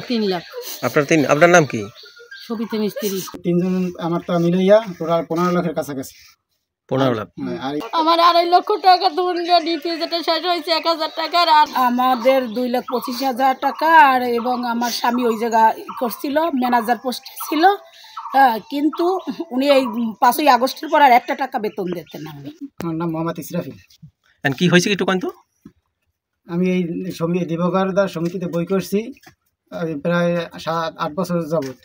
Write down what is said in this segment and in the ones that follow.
3 লাখ। আপনার নাম কি? সবিতা মিস্ত্রি। তিনজন আমার তো মিলাইয়া টোটাল 15 লাখের কাছাকাছি। 15 লাখ। আমার 2.5 লক্ষ টাকা দুনিয়া ডিপি যেটা শেষ হয়েছে 1000 টাকার, আর আমাদের 2,25,000 টাকা। আর এবং আমার স্বামী ওই জায়গা করছিল, ম্যানেজার পোস্টে ছিল। কিন্তু উনি এই 5ই আগস্টের পর আর 1 টাকা বেতন দিতেন না। আমার নাম মোহাম্মদ ইসরাফিল। কি হয়েছে একটু কন্ত? আমি এই দিবকারদার সমিতিতে বই করছি প্রায় 7-8 বছর যাবত।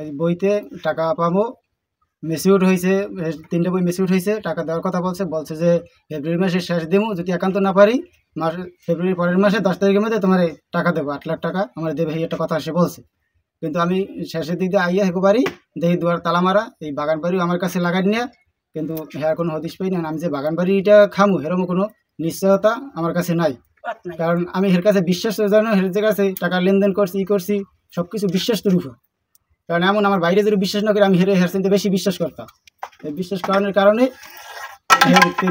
এই বইতে টাকা পাবো, মেসিউট হয়েছে, 3টে বই মেসিউট হয়েছে, টাকা দেওয়ার কথা বলছে যে ফেব্রুয়ারি মাসের শেষ দেবো, যদি একান্ত না পারি ফেব্রুয়ারি পরের মাসে 10 তারিখের মধ্যে তোমার টাকা দেবো, 8 লাখ টাকা আমার দেবে, এই একটা কথা সে বলছে। কিন্তু আমি শেষের দিক দিয়ে আইয়া হেকো দেখি দুয়ার তালা মারা, এই বাগান বাড়িও আমার কাছে লাগাই নিয়ে, কিন্তু হ্যাঁ কোনো হদিশ পাই না। আমি যে বাগান বাড়িটা খামু এরকম কোনো নিশ্চয়তা আমার কাছে নাই, কারণ আমি এর কাছে বিশ্বাস জানো, এর কাছে টাকা লেনদেন করছি সব কিছু বিশ্বাস তৈরি হয়। কারণ এমন আমার বাইরে যদি বিশ্বাস না করে আমি হের চিনতে বেশি বিশ্বাস করতাম। এই বিশ্বাস করানোর কারণে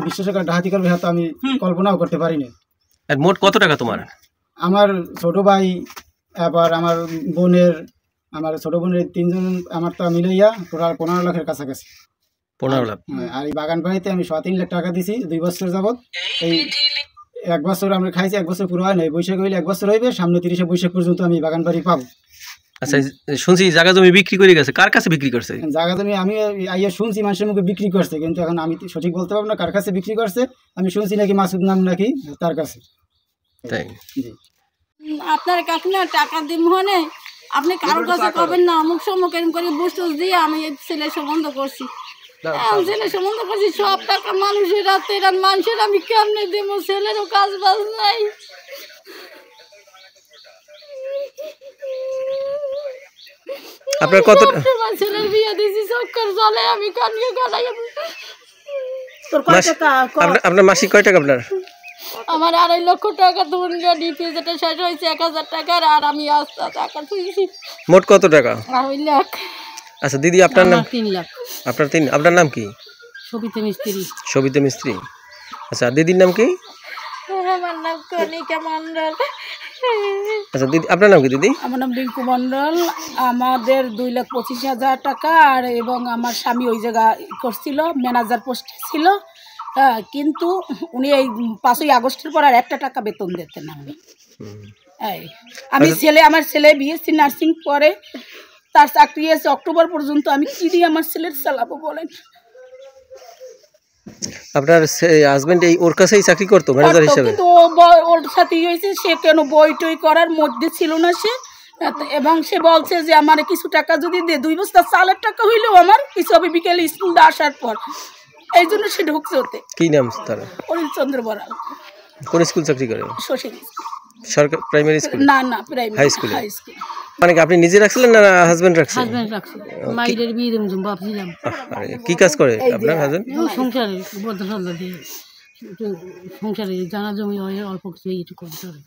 বিশ্বাস ডাহাতি করবে হয়তো আমি কল্পনাও করতে পারিনি। মোট কত টাকা তোমার? আমার ছোট ভাই, আবার আমার ছোট বোনের 3জন আমার তো মিলাইয়া টোটাল 15 লাখের কাছাকাছি। 15 লাখ। আর এই বাগান বাড়িতে আমি 3 লাখ টাকা দিছি 2 বছর যাবত। এই 1 বছর আমরা খাইছি, 1 বছর পুরো হয় নাই, বৈশাখ হইলে 1 বছর হইবে, সামনে 30 বৈশাখ পর্যন্ত আমি বাগান বাড়ি পাবো। আচ্ছা, শুনছি জায়গা জমি বিক্রি করে গেছে, কার কাছে বিক্রি করছে? জায়গা জমি আমি আইয়া শুনছি মানুষের মুখে বিক্রি করছে, কিন্তু এখন আমি সঠিক বলতে পারবো না কার কাছে বিক্রি করছে। আমি শুনছি নাকি মাসুদ নাম নাকি তার কাছে। তাই আপনার কাছে না টাকা দিম হনে, আপনি কারোর কাছে পাবেন না, অমুক সমুক এরকম করে বুঝতে দিয়ে আমি ছেলে সম্বন্ধ করছি, ছেলে সম্বন্ধ করছি, সব টাকা মানুষের রাতে মানুষের আমি কেমনে দিব? ছেলেরও কাজ বাজ নাই। আপনার কত ছেলের বিয়ে দিয়েছি চক্কর চলে, আমি কানকে কাটাই। আপনার মাসিক কয় টাকা? আমার 2.5 লক্ষ টাকা দুনিয়া ডিপি যেটা শেষ হয়েছে 1000 টাকার, আর আমি আস্তে টাকা তুলছি। মোট কত টাকা? 2.5 লাখ। আচ্ছা দিদি, আপনার নাম? 3 লাখ। আপনার নাম কি? সবিতা মিস্ত্রি। সবিতা মিস্ত্রি। আচ্ছা দিদির নাম কি? আমার নাম কনিকা মন্ডল। আচ্ছা দিদি, আপনার নাম কি দিদি? আমার নাম রিঙ্কু মন্ডল। আমাদের 2,25,000 টাকা, আর এবং আমার স্বামী ওই জায়গা করছিল, ম্যানেজার পোস্টে ছিল। কিন্তু উনি এই 5ই আগস্টের পর আর 1 টাকা বেতন দিতেন না। আমি আমার ছেলে বিএসসি নার্সিং পরে, তার চাকরি আছে অক্টোবর পর্যন্ত। আমি কি দিয়ে আমার ছেলের চালাবো বলেন? আপনার হাজবেন্ড ওর কাছেই চাকরি করতো ম্যানেজার হিসেবে? কিন্তু ওর সাথেই হয়েছে, সে কেন বই টই করার মধ্যে ছিল না সে। এবং সে বলছে যে আমার কিছু টাকা যদি দে, 2 বস্তা চালের টাকা হইলেও আমার কিছু হবে বিকেলে স্কুল আসার পর, এই জন্য সে ঢুকছে ওতে। কি নাম তার? অনিল চন্দ্র বড়াল। কোন স্কুল চাকরি করে? শশী সরকার প্রাইমারি স্কুল? না প্রাইমারি, হাই স্কুল। মানে আপনি নিজে রাখছিলেন না হাজবেন্ড রাখছেন? হাজবেন্ড রাখছি, মাইরের বিয়ে দেব ভাবছিলাম। কি কাজ করে আপনার হাজবেন্ড? সংসারে বদ্ধ দিয়ে সংসারে জানা জমি অল্প কিছু এইটুকু করতে হবে।